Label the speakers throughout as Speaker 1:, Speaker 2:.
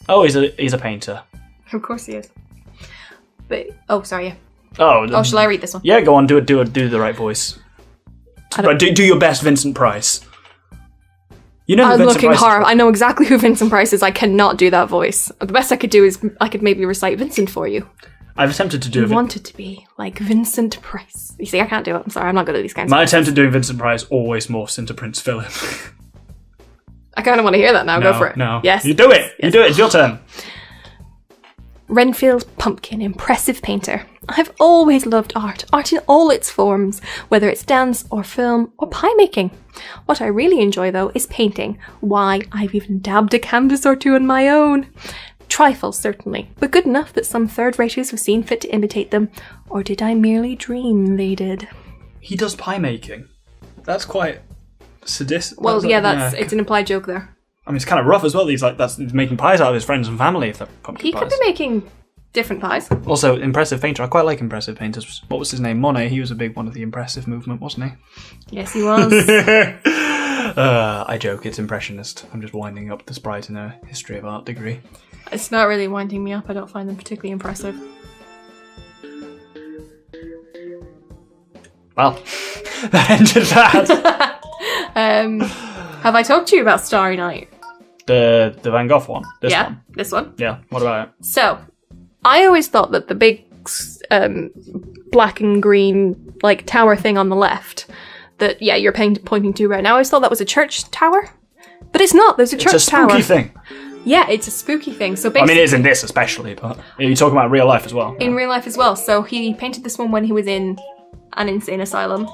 Speaker 1: Oh, he's a painter.
Speaker 2: Of course he is. But sorry.
Speaker 1: Oh,
Speaker 2: shall I read this one?
Speaker 1: Yeah, go on. Do the right voice. But do your best, Vincent Price. You know who
Speaker 2: I'm
Speaker 1: Vincent
Speaker 2: looking
Speaker 1: Price is,
Speaker 2: horrible.
Speaker 1: right?
Speaker 2: I know exactly who Vincent Price is. I cannot do that voice. The best I could do is I could maybe recite Vincent for you.
Speaker 1: I've attempted to do
Speaker 2: You wanted to be like Vincent Price. You see, I can't do it. I'm sorry, I'm not good at these kinds
Speaker 1: My
Speaker 2: of
Speaker 1: attempt at doing Vincent Price always morphs into Prince Philip.
Speaker 2: I kind of want to hear that now. Go for it.
Speaker 1: No.
Speaker 2: Yes.
Speaker 1: You do it.
Speaker 2: Yes.
Speaker 1: You do it. It's your turn.
Speaker 2: Renfield Pumpkin, impressive painter. I've always loved art in all its forms, whether it's dance or film or pie making. What I really enjoy though is painting. Why, I've even dabbed a canvas or two on my own. Trifles, certainly, but good enough that some third-raters have seen fit to imitate them, or did I merely dream they did?
Speaker 1: He does pie making. That's quite sadistic.
Speaker 2: Well, yeah, it's an implied joke there.
Speaker 1: I mean, it's kind of rough as well. He's making pies out of his friends and family. If they're pumpkin
Speaker 2: He
Speaker 1: pies.
Speaker 2: could be making different pies.
Speaker 1: Also, impressive painter. I quite like impressive painters. What was his name? Monet. He was a big one of the impressive movement, wasn't he?
Speaker 2: Yes, he was.
Speaker 1: I joke. It's impressionist. I'm just winding up the sprite in a history of art degree.
Speaker 2: It's not really winding me up. I don't find them particularly impressive.
Speaker 1: Well, that ended that.
Speaker 2: Have I talked to you about Starry Night?
Speaker 1: The Van Gogh one. This one.
Speaker 2: This one.
Speaker 1: Yeah. What about it?
Speaker 2: So, I always thought that the big black and green like tower thing on the left that you're pointing to right now, I always thought that was a church tower, but it's not. There's a church tower.
Speaker 1: It's a spooky thing.
Speaker 2: Yeah, it's a spooky thing. So basically,
Speaker 1: I mean, it is in this especially, but you're talking about real life as well.
Speaker 2: In real life as well. So he painted this one when he was in an insane asylum,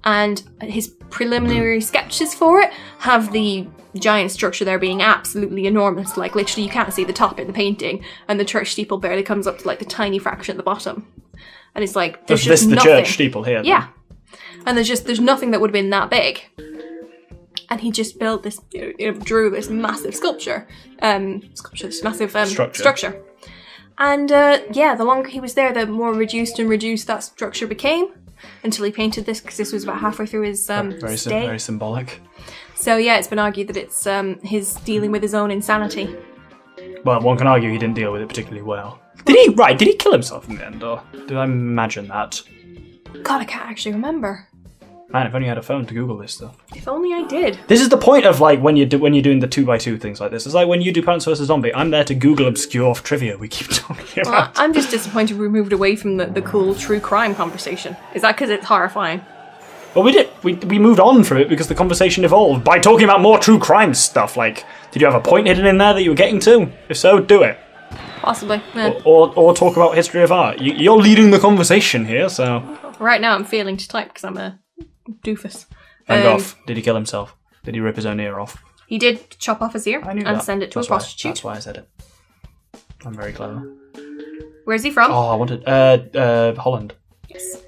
Speaker 2: and his preliminary sketches for it have the giant structure there being absolutely enormous. Like, literally, you can't see the top in the painting, and the church steeple barely comes up to, like, the tiny fraction at the bottom. And it's like, there's just
Speaker 1: the
Speaker 2: nothing.
Speaker 1: church steeple here.
Speaker 2: Yeah. And there's nothing that would have been that big. And he just built this, drew this massive sculpture. This massive structure. And, the longer he was there, the more reduced that structure became. Until he painted this, because this was about halfway through his stay.
Speaker 1: Very symbolic.
Speaker 2: So it's been argued that it's his dealing with his own insanity.
Speaker 1: Well, one can argue he didn't deal with it particularly well. Did he kill himself in the end, or did I imagine that?
Speaker 2: God, I can't actually remember.
Speaker 1: Man, if only I had a phone to Google this stuff.
Speaker 2: If only I did. This
Speaker 1: is the point of like when you're doing the 2x2 things like this. It's like when you do Plants vs Zombie. I'm there to Google obscure trivia we keep talking about.
Speaker 2: Well, I'm just disappointed we moved away from the cool true crime conversation. Is that because it's horrifying?
Speaker 1: Well, we did. We moved on from it because the conversation evolved by talking about more true crime stuff. Like, did you have a point hidden in there that you were getting to? If so, do it.
Speaker 2: Possibly. Yeah.
Speaker 1: Or talk about history of art. You're leading the conversation here, so.
Speaker 2: Right now, I'm failing to type because I'm a doofus.
Speaker 1: Van Gogh, did he kill himself? Did he rip his own ear off?
Speaker 2: He did chop off his ear and send it to a prostitute.
Speaker 1: That's why I said it. I'm very clever.
Speaker 2: Where's he from?
Speaker 1: Oh, I wanted Holland.
Speaker 2: Yes.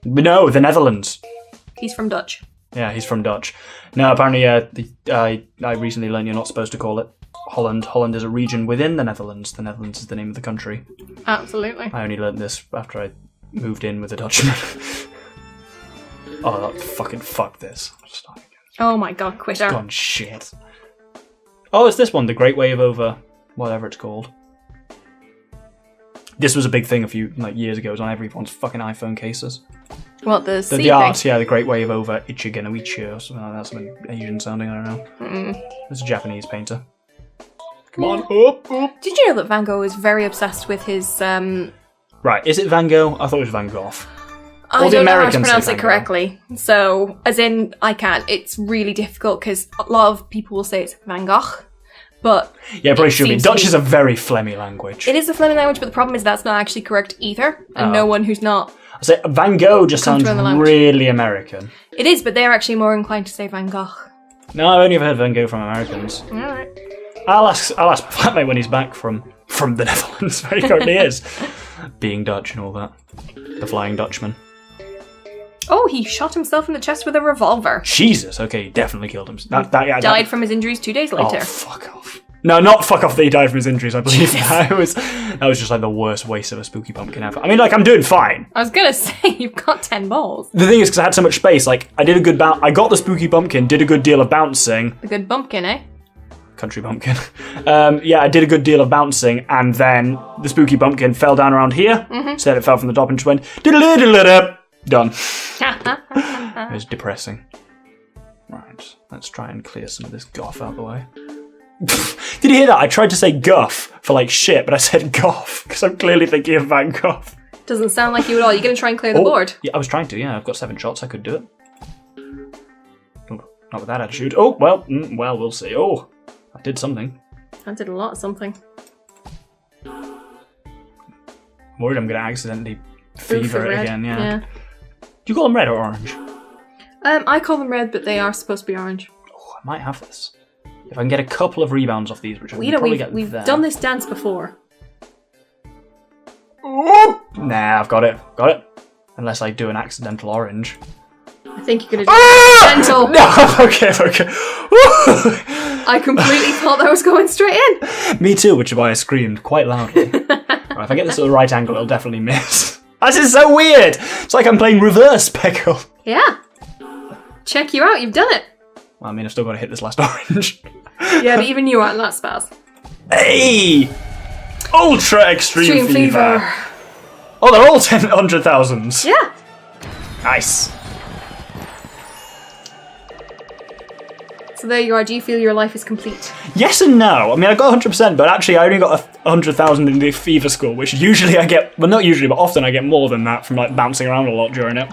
Speaker 1: No, the Netherlands.
Speaker 2: He's from Dutch.
Speaker 1: Yeah, he's from Dutch. No, apparently, I recently learned you're not supposed to call it Holland. Holland is a region within the Netherlands. The Netherlands is the name of the country.
Speaker 2: Absolutely.
Speaker 1: I only learned this after I moved in with a Dutchman. Oh, fucking fuck this.
Speaker 2: Oh my god, quitter.
Speaker 1: It's gone shit. Oh, it's this one, the Great Wave over whatever it's called. This was a big thing a few years ago. It was on everyone's fucking iPhone cases.
Speaker 2: What, the sea
Speaker 1: the art, yeah, the Great Wave over Ichigenuichi or something like that. Something Asian sounding, I don't know. It's a Japanese painter. Come on, up.
Speaker 2: Did you know that Van Gogh is very obsessed with his...
Speaker 1: Right, is it Van Gogh? I thought it was Van Gogh.
Speaker 2: I don't know how to pronounce it correctly. So, as in, I can't. It's really difficult because a lot of people will say it's Van Gogh. But
Speaker 1: yeah, probably should be. Dutch is a very phlegmy language.
Speaker 2: It is a phlegmy language, but the problem is that's not actually correct either. And no one who's not...
Speaker 1: I say Van Gogh just sounds really American.
Speaker 2: It is, but they're actually more inclined to say Van Gogh.
Speaker 1: No, I've only ever heard Van Gogh from Americans.
Speaker 2: Alright.
Speaker 1: I'll ask my flatmate when he's back from the Netherlands, where he currently is. Being Dutch and all that. The Flying Dutchman.
Speaker 2: Oh, he shot himself in the chest with a revolver.
Speaker 1: Jesus, okay, he definitely killed himself.
Speaker 2: Died from his injuries 2 days later.
Speaker 1: Oh, fuck off. No, not fuck off that he died from his injuries, I believe. That was just like the worst waste of a spooky pumpkin ever. I mean, I'm doing fine.
Speaker 2: I was gonna say, you've got 10 balls.
Speaker 1: The thing is, because I had so much space, I did a good I got the spooky pumpkin, did a good deal of bouncing.
Speaker 2: The good bumpkin, eh?
Speaker 1: country bumpkin. Yeah, I did a good deal of bouncing, and then the spooky bumpkin fell down around here. Said it fell from the top and just went done. It was depressing. Right, let's try and clear some of this guff out of the way. Did you hear that? I tried to say guff for like shit, but I said goff because I'm clearly thinking of Van Gogh.
Speaker 2: Doesn't sound like you at all. You're going to try and clear the board?
Speaker 1: Yeah, I was trying to, yeah. I've got 7 shots. I could do it. Oh, not with that attitude. Oh, well, we'll see. Oh, I did something.
Speaker 2: I did a lot of something.
Speaker 1: I'm worried I'm going to accidentally fever it again, yeah. Do you call them red or orange?
Speaker 2: I call them red, but they are supposed to be orange.
Speaker 1: Oh, I might have this. If I can get a couple of rebounds off these, which I can probably get
Speaker 2: we've
Speaker 1: there.
Speaker 2: done this dance before.
Speaker 1: Nah, I've got it. Got it. Unless I do an accidental orange.
Speaker 2: I think you're going to do an accidental.
Speaker 1: No, okay.
Speaker 2: I completely thought that was going straight in.
Speaker 1: Me too, which is why I screamed quite loudly. Right, if I get this at the right angle, it'll definitely miss. This is so weird. It's like I'm playing reverse Peggle.
Speaker 2: Yeah. Check you out. You've done it.
Speaker 1: Well, I mean, I've still got to hit this last orange.
Speaker 2: Yeah, but even you aren't that spaz.
Speaker 1: Hey! Ultra Extreme Fever. Oh, they're all 100,000s.
Speaker 2: Yeah.
Speaker 1: Nice.
Speaker 2: So there you are. Do you feel your life is complete?
Speaker 1: Yes and no. I mean, I got 100%, but actually I only got 100,000 in the fever score, which usually I get, well, not usually, but often I get more than that from like bouncing around a lot during it.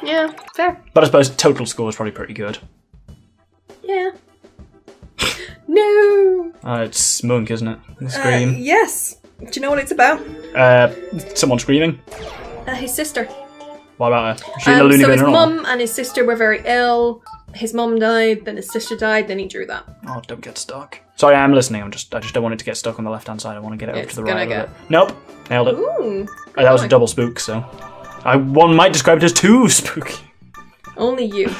Speaker 2: Yeah, fair.
Speaker 1: But I suppose total score is probably pretty good.
Speaker 2: Yeah. No.
Speaker 1: It's Monk, isn't it? The Scream.
Speaker 2: Yes. Do you know what it's about?
Speaker 1: Someone screaming.
Speaker 2: His sister.
Speaker 1: What about her? Is she in the loony
Speaker 2: so
Speaker 1: bin
Speaker 2: his
Speaker 1: or
Speaker 2: mum and his sister were very ill. His mum died, then his sister died, then he drew that.
Speaker 1: Oh, don't get stuck. Sorry, I'm listening. I just don't want it to get stuck on the left-hand side. I want to get it over to the right.
Speaker 2: Get...
Speaker 1: Nope. Nailed it.
Speaker 2: Ooh.
Speaker 1: That was a double spook, so... One might describe it as 2 spooky.
Speaker 2: Only you.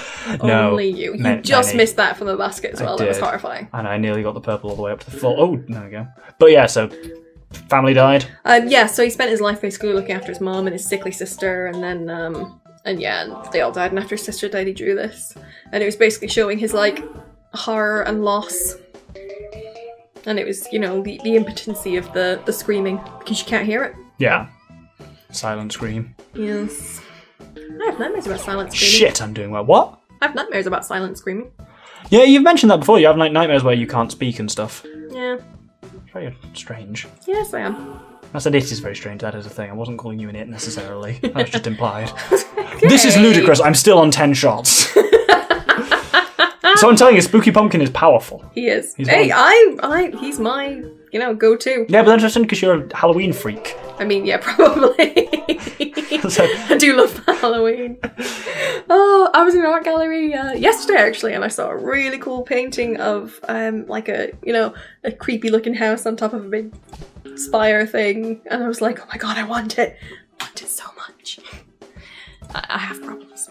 Speaker 1: No.
Speaker 2: Only you. You just missed that from the basket as well. That was horrifying.
Speaker 1: And I nearly got the purple all the way up to the full... Oh, there we go. But yeah, so... Family died?
Speaker 2: Yeah, so he spent his life basically looking after his mom and his sickly sister, and then... And they all died, and after his sister died, he drew this. And it was basically showing his, like, horror and loss. And it was, you know, the impotency of the screaming, because you can't hear it.
Speaker 1: Yeah. Silent scream.
Speaker 2: Yes. I have nightmares about silent screaming.
Speaker 1: Shit, I'm doing well. What?
Speaker 2: I have nightmares about silent screaming.
Speaker 1: Yeah, you've mentioned that before. You have like nightmares where you can't speak and stuff.
Speaker 2: Yeah.
Speaker 1: It's very strange.
Speaker 2: Yes, I am.
Speaker 1: I said it is very strange, that is a thing. I wasn't calling you an it necessarily. That was just implied. Okay. This is ludicrous. I'm still on 10 shots. So I'm telling you, Spooky Pumpkin is powerful.
Speaker 2: He is. He's my, go-to.
Speaker 1: Yeah, but that's interesting because you're a Halloween freak.
Speaker 2: I mean, yeah, probably. I do love Halloween. Oh, I was in an art gallery yesterday, actually, and I saw a really cool painting of, like a creepy-looking house on top of a big spire thing, and I was like, oh my god, I want it. I want it so much. I have problems.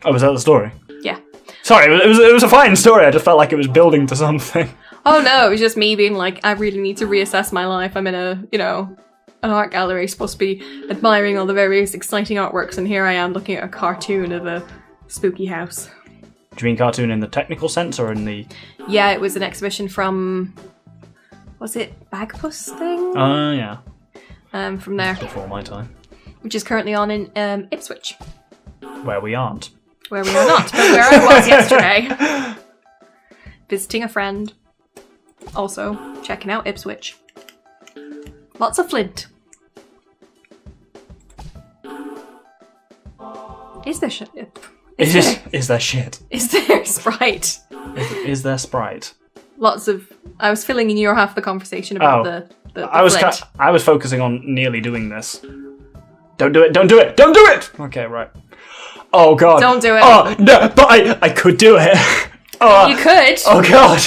Speaker 1: Oh, was that the story?
Speaker 2: Yeah.
Speaker 1: Sorry, it was a fine story. I just felt like it was building to something.
Speaker 2: Oh no, it was just me being like, I really need to reassess my life. I'm in an art gallery, supposed to be admiring all the various exciting artworks, and here I am looking at a cartoon of a spooky house.
Speaker 1: Do you mean cartoon in the technical sense, or in the...
Speaker 2: Yeah, it was an exhibition from... Was it Bagpuss thing?
Speaker 1: Yeah.
Speaker 2: From there.
Speaker 1: Before my time.
Speaker 2: Which is currently on in Ipswich.
Speaker 1: Where we aren't.
Speaker 2: Where we are not, but where I was yesterday. Visiting a friend. Also, checking out Ipswich. Lots of flint. Is there shit?
Speaker 1: Is there shit?
Speaker 2: Is there Sprite?
Speaker 1: Is there Sprite?
Speaker 2: Lots of... I was filling in your half the conversation about the flint.
Speaker 1: I was focusing on nearly doing this. Don't do it! Don't do it! Don't do it! Okay, right. Oh god.
Speaker 2: Don't do it.
Speaker 1: Oh no, but I could do it. Oh,
Speaker 2: you could.
Speaker 1: Oh god.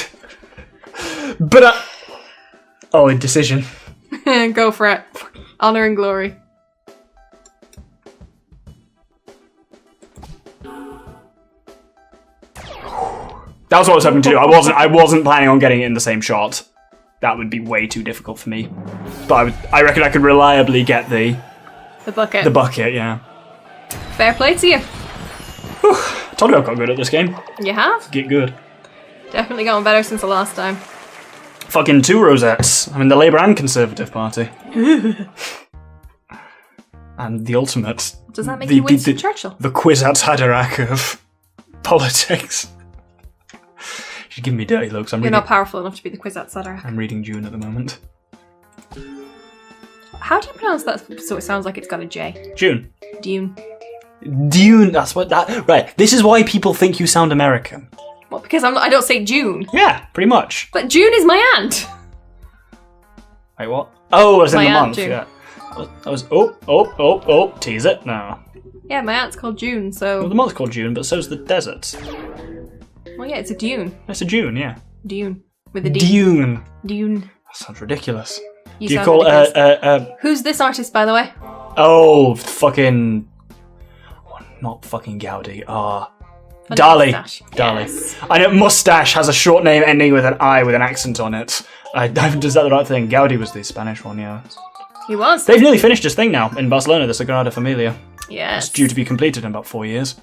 Speaker 1: But indecision.
Speaker 2: Go for it. Honor and glory.
Speaker 1: That's what I was hoping to do. I wasn't planning on getting it in the same shot. That would be way too difficult for me. But I reckon I could reliably get the
Speaker 2: bucket.
Speaker 1: The bucket, yeah.
Speaker 2: Fair play to you.
Speaker 1: Whew. Told you I've got good at this game.
Speaker 2: You have?
Speaker 1: Get good.
Speaker 2: Definitely gotten better since the last time.
Speaker 1: Fucking 2 rosettes. I'm in the Labour and Conservative Party. And the ultimate.
Speaker 2: Does that make you Winston Churchill?
Speaker 1: The Kwisatz Haderach of politics. She's giving me dirty looks.
Speaker 2: You're not powerful enough to be the Kwisatz Haderach.
Speaker 1: I'm reading Dune at the moment.
Speaker 2: How do you pronounce that so it sounds like it's got a J?
Speaker 1: Dune.
Speaker 2: Dune.
Speaker 1: Dune, that's what that... Right, this is why people think you sound American.
Speaker 2: Well, because I don't say June.
Speaker 1: Yeah, pretty much.
Speaker 2: But June is my aunt.
Speaker 1: Wait, what? Oh, as in the month,
Speaker 2: June.
Speaker 1: yeah. That was... tease it? No.
Speaker 2: Yeah, my aunt's called June, so...
Speaker 1: Well, the month's called June, but so's the desert.
Speaker 2: Well, yeah, it's a dune.
Speaker 1: It's a June, yeah.
Speaker 2: Dune. With a D.
Speaker 1: Dune.
Speaker 2: Dune.
Speaker 1: That sounds ridiculous.
Speaker 2: Do
Speaker 1: you call
Speaker 2: Who's this artist, by the way?
Speaker 1: Oh, fucking... Not fucking Gaudi. Dali. Dali.
Speaker 2: Yes.
Speaker 1: I know Mustache has a short name ending with an I with an accent on it. Is that the right thing? Gaudi was the Spanish one, yeah.
Speaker 2: He was.
Speaker 1: They've nearly finished his thing now in Barcelona, the Sagrada Familia.
Speaker 2: Yes.
Speaker 1: It's due to be completed in about 4 years.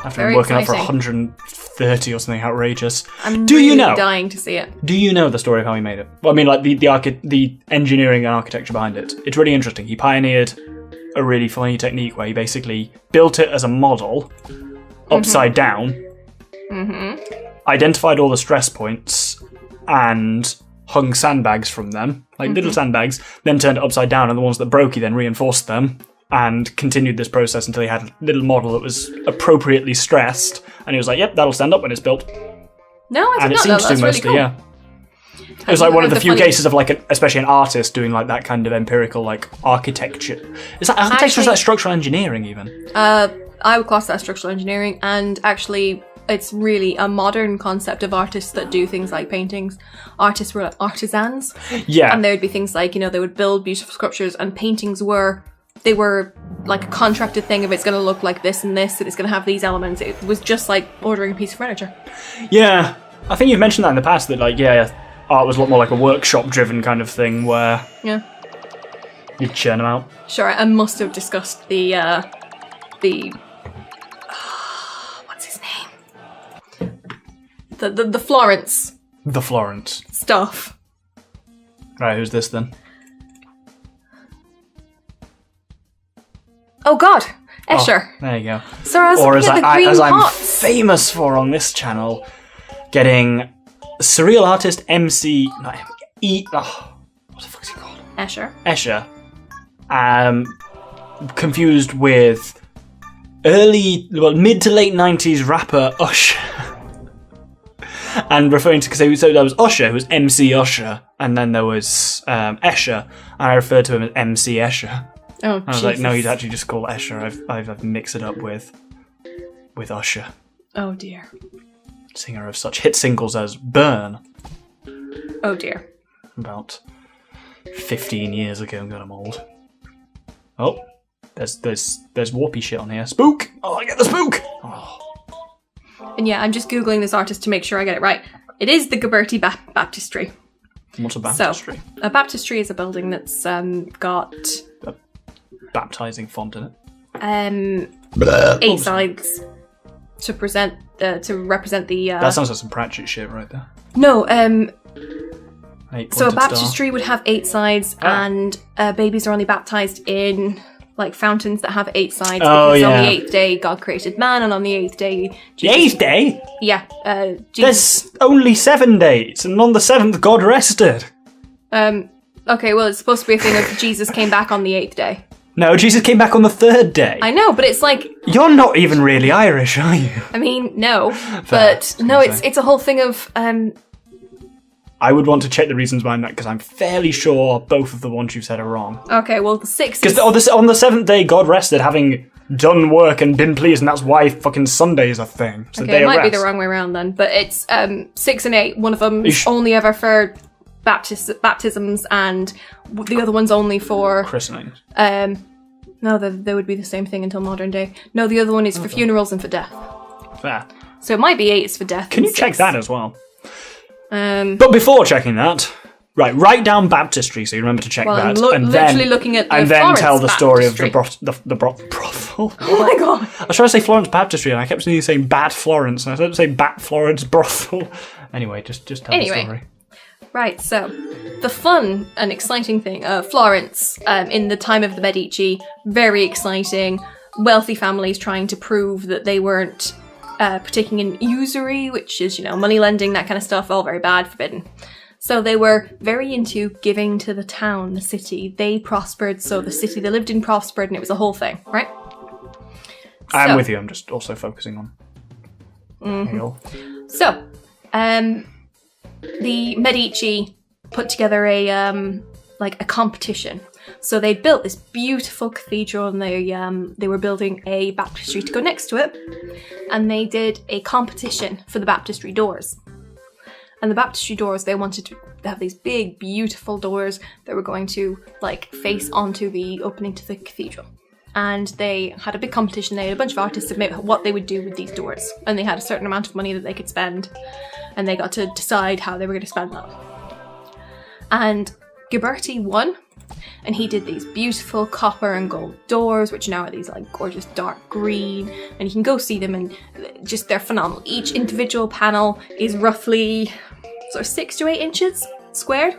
Speaker 1: After
Speaker 2: Very
Speaker 1: working on it for
Speaker 2: exciting.
Speaker 1: 130 or something outrageous.
Speaker 2: I'm
Speaker 1: Do
Speaker 2: really
Speaker 1: you know?
Speaker 2: dying to see it.
Speaker 1: Do you know the story of how he made it? Well, I mean, like the engineering and architecture behind it. It's really interesting. He pioneered a really funny technique where he basically built it as a model, upside down, identified all the stress points, and hung sandbags from them, like little sandbags, then turned it upside down, and the ones that broke, he then reinforced them, and continued this process until he had a little model that was appropriately stressed, and he was like, yep, that'll stand up when it's built.
Speaker 2: No, I
Speaker 1: And
Speaker 2: did
Speaker 1: it
Speaker 2: not know.
Speaker 1: seems to
Speaker 2: That's really
Speaker 1: mostly,
Speaker 2: cool.
Speaker 1: yeah. It was like one of the few
Speaker 2: funny-
Speaker 1: cases of like, especially an artist doing like that kind of empirical like architecture. Is that architecture or is that structural engineering even?
Speaker 2: I would class that as structural engineering, and actually, it's really a modern concept of artists that do things like paintings. Artists were like artisans,
Speaker 1: Yeah.
Speaker 2: and there would be things like, you know, they would build beautiful sculptures, and paintings were like a contracted thing of it's going to look like this and this, and it's going to have these elements. It was just like ordering a piece of furniture.
Speaker 1: Yeah. I think you've mentioned that in the past that like, yeah, art was a lot more like a workshop driven kind of thing where
Speaker 2: Yeah.
Speaker 1: you'd churn them out.
Speaker 2: Sure, I must have discussed the what's his name? The Florence
Speaker 1: The Florence.
Speaker 2: stuff.
Speaker 1: Right, who's this then?
Speaker 2: Oh God, Escher.
Speaker 1: Oh, there you go.
Speaker 2: So I was
Speaker 1: Or
Speaker 2: looking
Speaker 1: as,
Speaker 2: at the green
Speaker 1: I'm
Speaker 2: pots.
Speaker 1: famous for on this channel, getting surreal artist MC... Not E... Oh, what the fuck is he called?
Speaker 2: Escher.
Speaker 1: Escher. Confused with mid to late 90s rapper Usher. And referring to... Because so there was Usher, who was MC Usher, and then there was Escher, and I referred to him as MC Escher.
Speaker 2: Oh,
Speaker 1: I was like, no, he's actually just called Escher. I've mixed it up with Usher,
Speaker 2: Oh dear.
Speaker 1: singer of such hit singles as Burn,
Speaker 2: Oh dear.
Speaker 1: about 15 years ago. God, I'm old. Oh, there's warpy shit on here. Spook! Oh, I get the spook! Oh.
Speaker 2: And yeah, I'm just googling this artist to make sure I get it right. It is the Ghiberti Baptistry.
Speaker 1: What's a baptistry?
Speaker 2: So, a baptistry is a building that's got
Speaker 1: A baptizing font in it.
Speaker 2: 8 sides to represent the.
Speaker 1: That sounds like some Pratchett shit right there.
Speaker 2: No,
Speaker 1: Eight
Speaker 2: so a
Speaker 1: pointed
Speaker 2: baptistry would have 8 sides, and babies are only baptized in like fountains that have 8 sides.
Speaker 1: Oh,
Speaker 2: because
Speaker 1: yeah.
Speaker 2: on the 8th day God created man, and on the 8th day
Speaker 1: Star. The 8th day?
Speaker 2: yeah, Jesus.
Speaker 1: There's only 7 days, and on the 7th God rested.
Speaker 2: Okay, well it's supposed to be a thing of Jesus came back on the 8th day.
Speaker 1: No, Jesus came back on the 3rd day.
Speaker 2: I know, but it's like,
Speaker 1: You're not even really Irish, are you?
Speaker 2: I mean, no, but no,
Speaker 1: okay.
Speaker 2: it's a whole thing of
Speaker 1: I would want to check the reasons behind that, because I'm fairly sure both of the ones you've said are wrong.
Speaker 2: okay, well the 6th
Speaker 1: Because
Speaker 2: is,
Speaker 1: on the 7th day, God rested, having done work and been pleased, and that's why fucking Sunday is a thing. It's the
Speaker 2: okay,
Speaker 1: day
Speaker 2: it
Speaker 1: of
Speaker 2: might be
Speaker 1: rest.
Speaker 2: the wrong way around then, but it's 6 and 8. One of them
Speaker 1: You
Speaker 2: is
Speaker 1: sh-
Speaker 2: only ever for baptisms, and the other one's only for
Speaker 1: Christenings.
Speaker 2: no, they would be the same thing until modern day. No, the other one is for funerals and for death.
Speaker 1: Fair.
Speaker 2: So it might be 8 is for death.
Speaker 1: Can
Speaker 2: and
Speaker 1: you check
Speaker 2: 6.
Speaker 1: that as well?
Speaker 2: But
Speaker 1: Before checking that, right, write down baptistry so you remember to check
Speaker 2: well, I'm
Speaker 1: that, and
Speaker 2: literally
Speaker 1: then
Speaker 2: looking at the
Speaker 1: and then
Speaker 2: Florence
Speaker 1: tell the story of
Speaker 2: baptistry.
Speaker 1: the brothel.
Speaker 2: Oh my god!
Speaker 1: I was trying to say Florence Baptistry, and I kept saying Bat Florence, and I started to say Bat Florence brothel. Anyway, just tell the story.
Speaker 2: Right, so the fun and exciting thing, Florence, in the time of the Medici, very exciting. Wealthy families trying to prove that they weren't partaking in usury, which is, money lending, that kind of stuff, all very bad, forbidden. So they were very into giving to the town, the city. They prospered, so the city they lived in prospered, and it was a whole thing, right?
Speaker 1: I'm with you, I'm just also focusing on Hegel.
Speaker 2: So, the Medici put together a competition. So they built this beautiful cathedral, and they were building a baptistry to go next to it, and they did a competition for the baptistry doors. And the baptistry doors, they wanted to have these big, beautiful doors that were going to face onto the opening to the cathedral. And they had a big competition. They had a bunch of artists submit what they would do with these doors, and they had a certain amount of money that they could spend, and they got to decide how they were going to spend that. And Ghiberti won, and he did these beautiful copper and gold doors, which now are these gorgeous dark green, and you can go see them, and just they're phenomenal. Each individual panel is roughly 6 to 8 inches squared,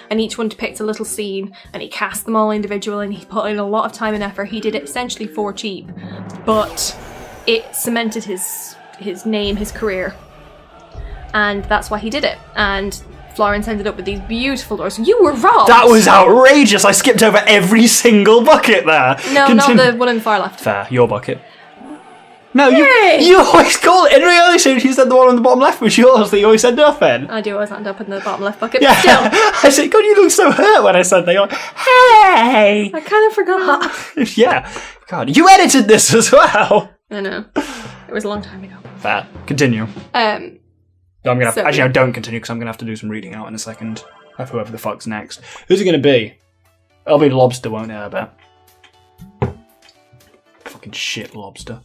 Speaker 2: and each one depicts a little scene, and he cast them all individually, and he put in a lot of time and effort. He did it essentially for cheap, but it cemented his name, his career, and that's why he did it. And Florence ended up with these beautiful doors. You were robbed!
Speaker 1: That was outrageous! I skipped over every single bucket there!
Speaker 2: No, not the one on the far left.
Speaker 1: Fair, your bucket. No, you always call it. In reality, you said the one on the bottom left was yours that you always end up in.
Speaker 2: I do always end up in the bottom left bucket,
Speaker 1: yeah.
Speaker 2: But still.
Speaker 1: I said, God, you look so hurt when I said that. You're like, hey!
Speaker 2: I kind of forgot.
Speaker 1: Yeah. God, you edited this as well!
Speaker 2: I know. It was a long time ago.
Speaker 1: Fair. Continue.
Speaker 2: I'm
Speaker 1: gonna have actually, no, don't continue, because I'm going to have to do some reading out in a second of whoever the fuck's next. Who's it going to be? It'll be Lobster, won't it, I bet? Fucking shit Lobster.